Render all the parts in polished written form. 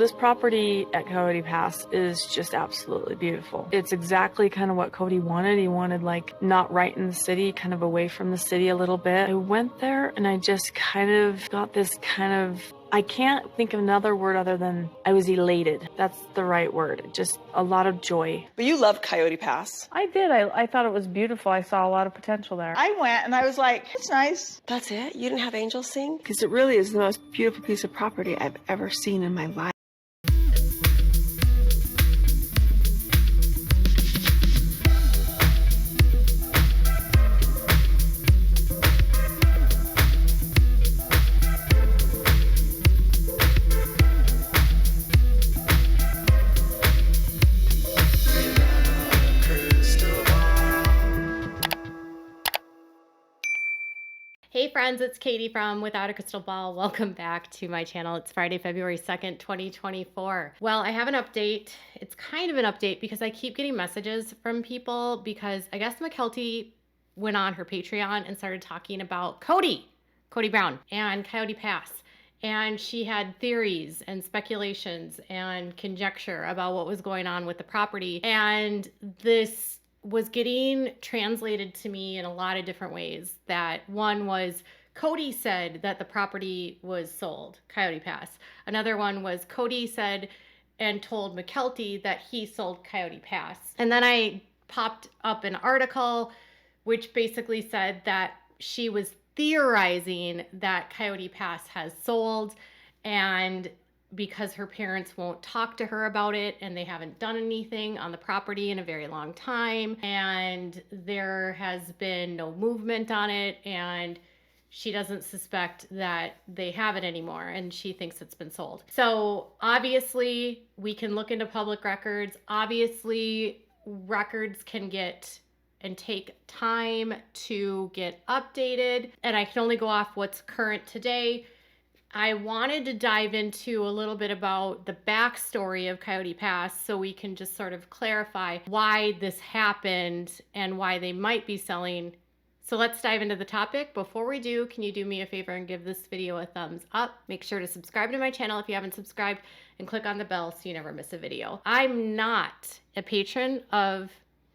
This property at Coyote Pass is just absolutely beautiful. It's exactly kind of what Kody wanted. He wanted like not right in the city, kind of away from the city a little bit. I went there and I just kind of got this kind of, I can't think of another word other than I was elated. That's the right word. Just a lot of joy. But you loved Coyote Pass. I did. I thought it was beautiful. I saw a lot of potential there. I went and I was like, it's nice. That's it? You didn't have angels sing? Because it really is the most beautiful piece of property I've ever seen in my life. Hey friends, it's Katie from Without a Crystal Ball. Welcome back to my channel. It's Friday, February 2nd, 2024. Well, I have an update. It's kind of an update because I keep getting messages from people because I guess McKelty went on her Patreon and started talking about Kody Brown and Coyote Pass. And she had theories and speculations and conjecture about what was going on with the property. And this was getting translated to me in a lot of different ways. That one was Kody said that the property was sold, Coyote Pass. Another one was Kody said and told McKelty that he sold Coyote Pass. And then I popped up an article which basically said that she was theorizing that Coyote Pass has sold, and because her parents won't talk to her about it and they haven't done anything on the property in a very long time, and there has been no movement on it, and she doesn't suspect that they have it anymore, and she thinks it's been sold. So obviously we can look into public records. Obviously records can get and take time to get updated, and I can only go off what's current today. I wanted to dive into a little bit about the backstory of Coyote Pass so we can just sort of clarify why this happened and why they might be selling. So let's dive into the topic. Before we do, can you do me a favor and give this video a thumbs up? Make sure to subscribe to my channel if you haven't subscribed, and click on the bell so you never miss a video. I'm not a patron of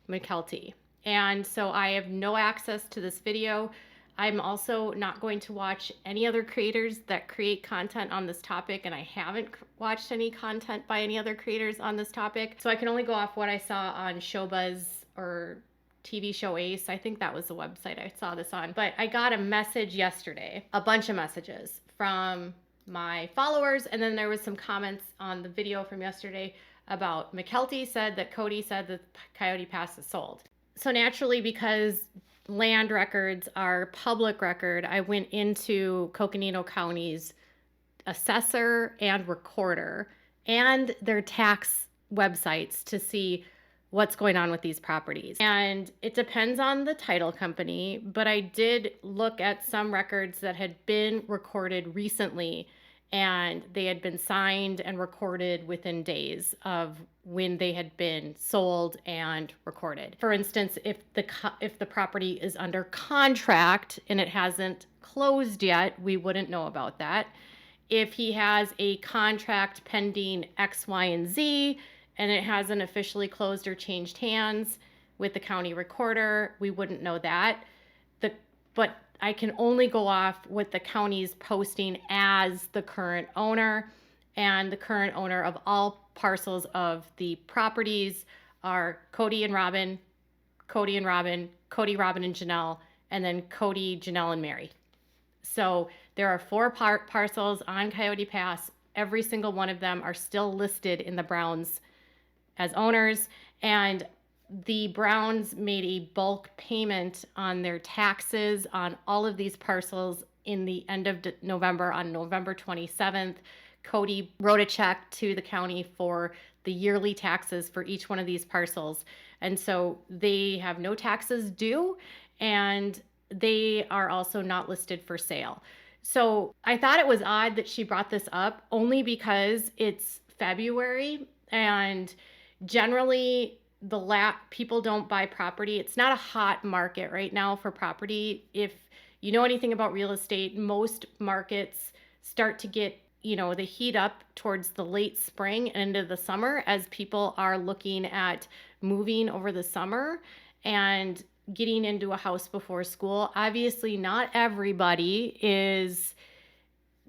McKelty, and so I have no access to this video. I'm also not going to watch any other creators that create content on this topic, and I haven't watched any content by any other creators on this topic. So I can only go off what I saw on Showbuzz or TV Show Ace. I think that was the website I saw this on. But I got a message yesterday, a bunch of messages from my followers, and then there was some comments on the video from yesterday about McKelty said that Kody said that Coyote Pass is sold. So naturally, because land records are public record, I went into Coconino County's assessor and recorder and their tax websites to see what's going on with these properties. And it depends on the title company, but I did look at some records that had been recorded recently, and they had been signed and recorded within days of when they had been sold and recorded. For instance, if the property is under contract and it hasn't closed yet, we wouldn't know about that. If he has a contract pending X, Y, and Z, and it hasn't officially closed or changed hands with the county recorder, we wouldn't know that. But I can only go off what the county's posting as the current owner, and the current owner of all parcels of the properties are Kody and Robyn, Kody, Robyn, and Janelle, and then Kody, Janelle, and Mary. So there are 4 parcels on Coyote Pass. Every single one of them are still listed in the Browns as owners, and the Browns made a bulk payment on their taxes on all of these parcels in the end of November. On November 27th, Kody wrote a check to the county for the yearly taxes for each one of these parcels. And so they have no taxes due, and they are also not listed for sale. So I thought it was odd that she brought this up, only because it's February, and generally people don't buy property. It's not a hot market right now for property. If you know anything about real estate, most markets start to get they heat up towards the late spring and into the summer as people are looking at moving over the summer and getting into a house before school. Obviously, not everybody is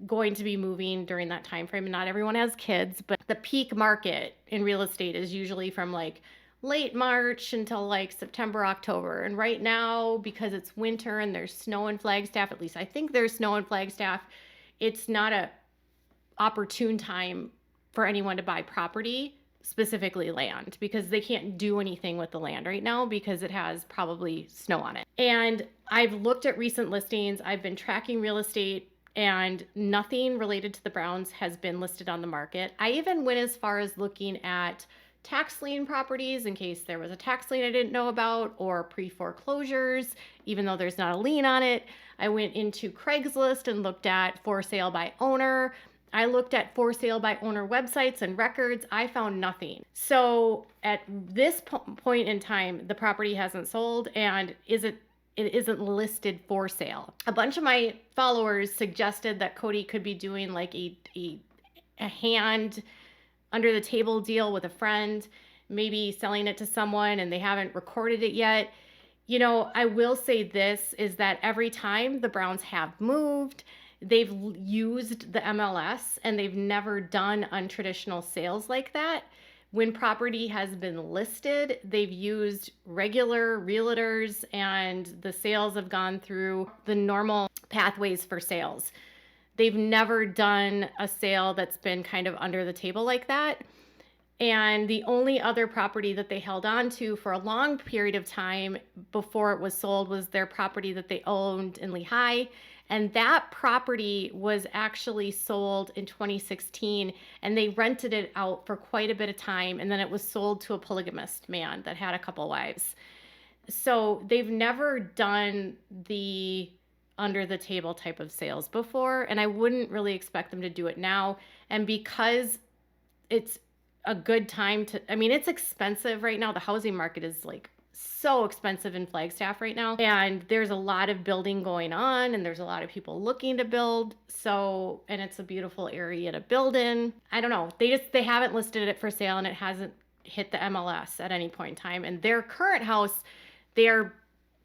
going to be moving during that time frame. Not everyone has kids, but the peak market in real estate is usually from like late March until like September, October. And right now, because it's winter and there's snow in Flagstaff, at least I think there's snow in Flagstaff, it's not a opportune time for anyone to buy property, specifically land, because they can't do anything with the land right now because it has probably snow on it. And I've looked at recent listings. I've been tracking real estate and nothing related to the Browns has been listed on the market. I even went as far as looking at tax lien properties in case there was a tax lien I didn't know about, or pre-foreclosures, even though there's not a lien on it. I went into Craigslist and looked at for sale by owner. I looked at for sale by owner websites and records. I found nothing. So at this point in time, the property hasn't sold and it isn't listed for sale. A bunch of my followers suggested that Kody could be doing like a hand under the table deal with a friend, maybe selling it to someone and they haven't recorded it yet. I will say this is that every time the Browns have moved, they've used the MLS and they've never done untraditional sales like that. When property has been listed, they've used regular realtors and the sales have gone through the normal pathways for sales. They've never done a sale that's been kind of under the table like that. And the only other property that they held on to for a long period of time before it was sold was their property that they owned in Lehigh. And that property was actually sold in 2016 and they rented it out for quite a bit of time. And then it was sold to a polygamist man that had a couple wives. So they've never done the under the table type of sales before. And I wouldn't really expect them to do it now. And because it's a good time it's expensive right now. The housing market is like so expensive in Flagstaff right now. And there's a lot of building going on and there's a lot of people looking to build. So, and it's a beautiful area to build in. I don't know. They haven't listed it for sale and it hasn't hit the MLS at any point in time. And their current house, they're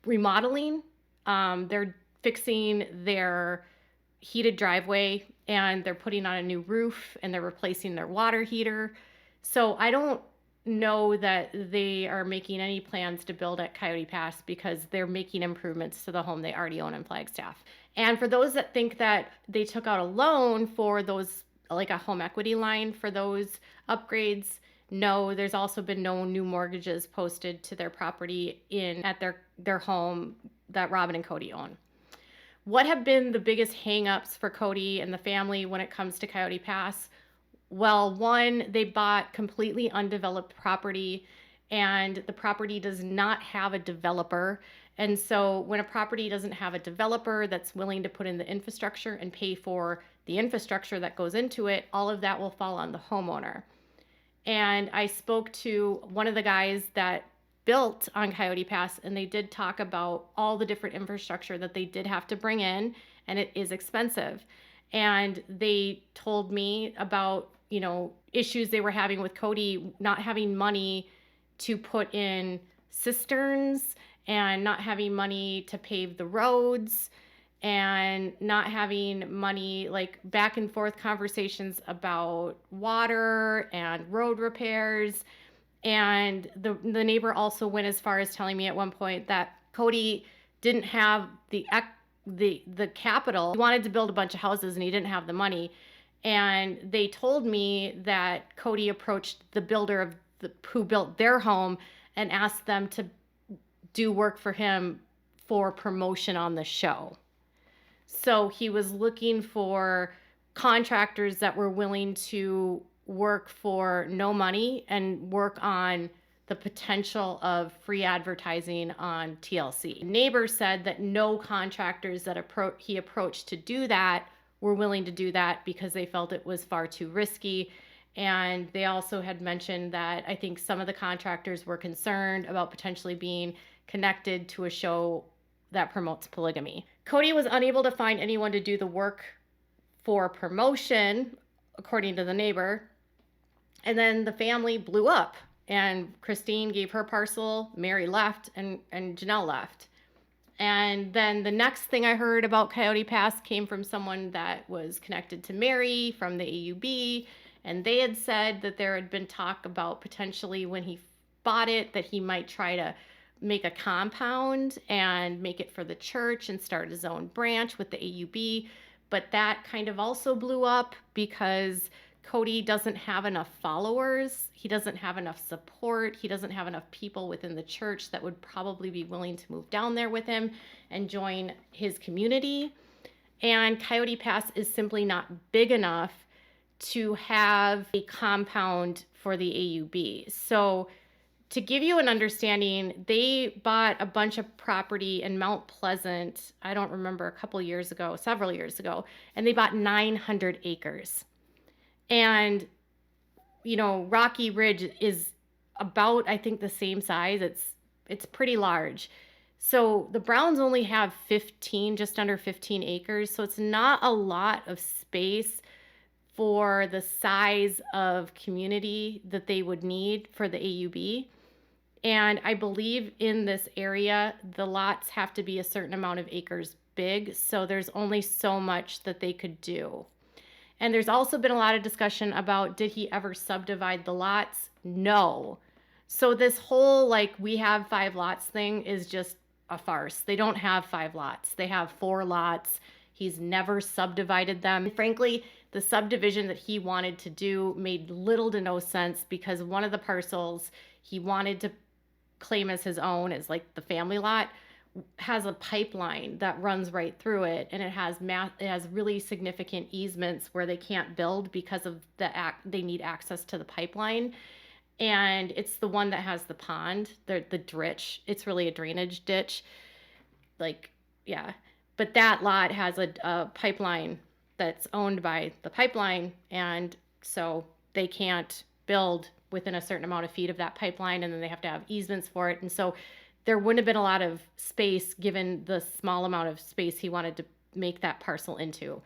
remodeling. They're fixing their heated driveway and they're putting on a new roof and they're replacing their water heater. So I don't know that they are making any plans to build at Coyote Pass because they're making improvements to the home they already own in Flagstaff. And for those that think that they took out a loan for those, like a home equity line for those upgrades, no, there's also been no new mortgages posted to their property at their home that Robyn and Kody own. What have been the biggest hangups for Kody and the family when it comes to Coyote Pass? Well, one, they bought completely undeveloped property and the property does not have a developer. And so when a property doesn't have a developer that's willing to put in the infrastructure and pay for the infrastructure that goes into it, all of that will fall on the homeowner. And I spoke to one of the guys that built on Coyote Pass and they did talk about all the different infrastructure that they did have to bring in and it is expensive. And they told me about issues they were having with Kody not having money to put in cisterns and not having money to pave the roads and not having money, like back and forth conversations about water and road repairs. And the neighbor also went as far as telling me at one point that Kody didn't have the capital. He wanted to build a bunch of houses and he didn't have the money. And they told me that Kody approached the builder who built their home and asked them to do work for him for promotion on the show. So he was looking for contractors that were willing to work for no money and work on the potential of free advertising on TLC. Neighbor said that no contractors that he approached to do that were willing to do that because they felt it was far too risky. And they also had mentioned that I think some of the contractors were concerned about potentially being connected to a show that promotes polygamy. Kody was unable to find anyone to do the work for promotion according to the neighbor. And then the family blew up, and Christine gave her parcel, Mary left, and Janelle left. And then the next thing I heard about Coyote Pass came from someone that was connected to Mary from the AUB. And they had said that there had been talk about potentially when he bought it that he might try to make a compound and make it for the church and start his own branch with the AUB. But that kind of also blew up because Kody doesn't have enough followers. He doesn't have enough support. He doesn't have enough people within the church that would probably be willing to move down there with him and join his community. And Coyote Pass is simply not big enough to have a compound for the AUB. So to give you an understanding, they bought a bunch of property in Mount Pleasant, I don't remember, several years ago, and they bought 900 acres. And, you know, Rocky Ridge is about, I think, the same size. It's pretty large. So the Browns only have just under 15 acres. So it's not a lot of space for the size of community that they would need for the AUB. And I believe in this area, the lots have to be a certain amount of acres big. So there's only so much that they could do. And there's also been a lot of discussion about, did he ever subdivide the lots? No. So this whole, like, we have 5 lots thing is just a farce. They don't have 5 lots. They have 4 lots. He's never subdivided them. Frankly, the subdivision that he wanted to do made little to no sense because one of the parcels he wanted to claim as his own, as like the family lot, has a pipeline that runs right through it, and it has really significant easements where they can't build because of they need access to the pipeline. And it's the one that has the pond, the ditch. It's really a drainage ditch. But that lot has a pipeline that's owned by the pipeline, and so they can't build within a certain amount of feet of that pipeline, and then they have to have easements for it. And so there wouldn't have been a lot of space given the small amount of space he wanted to make that parcel into.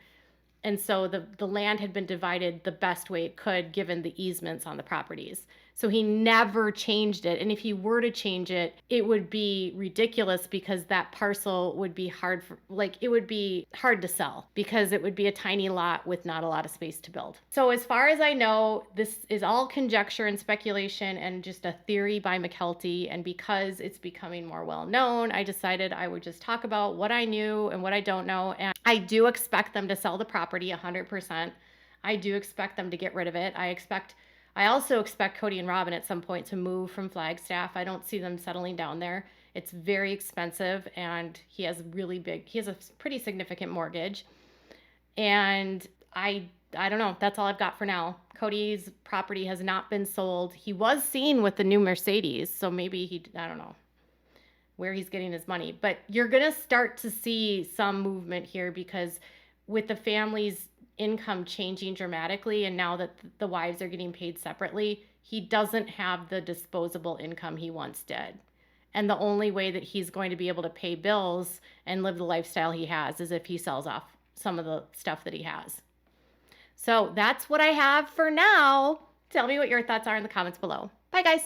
And so the land had been divided the best way it could given the easements on the properties. So he never changed it. And if he were to change it, it would be ridiculous because that parcel would be it would be hard to sell because it would be a tiny lot with not a lot of space to build. So as far as I know, this is all conjecture and speculation and just a theory by McKelty. And because it's becoming more well known, I decided I would just talk about what I knew and what I don't know. And I do expect them to sell the property 100%. I do expect them to get rid of it. I also expect Kody and Robyn at some point to move from Flagstaff. I don't see them settling down there. It's very expensive, and he has a pretty significant mortgage. And I don't know. That's all I've got for now. Kody's property has not been sold. He was seen with the new Mercedes, so maybe I don't know where he's getting his money. But you're going to start to see some movement here because with the family's income changing dramatically, and now that the wives are getting paid separately, he doesn't have the disposable income he once did. And the only way that he's going to be able to pay bills and live the lifestyle he has is if he sells off some of the stuff that he has. So that's what I have for now. Tell me what your thoughts are in the comments below. Bye, guys.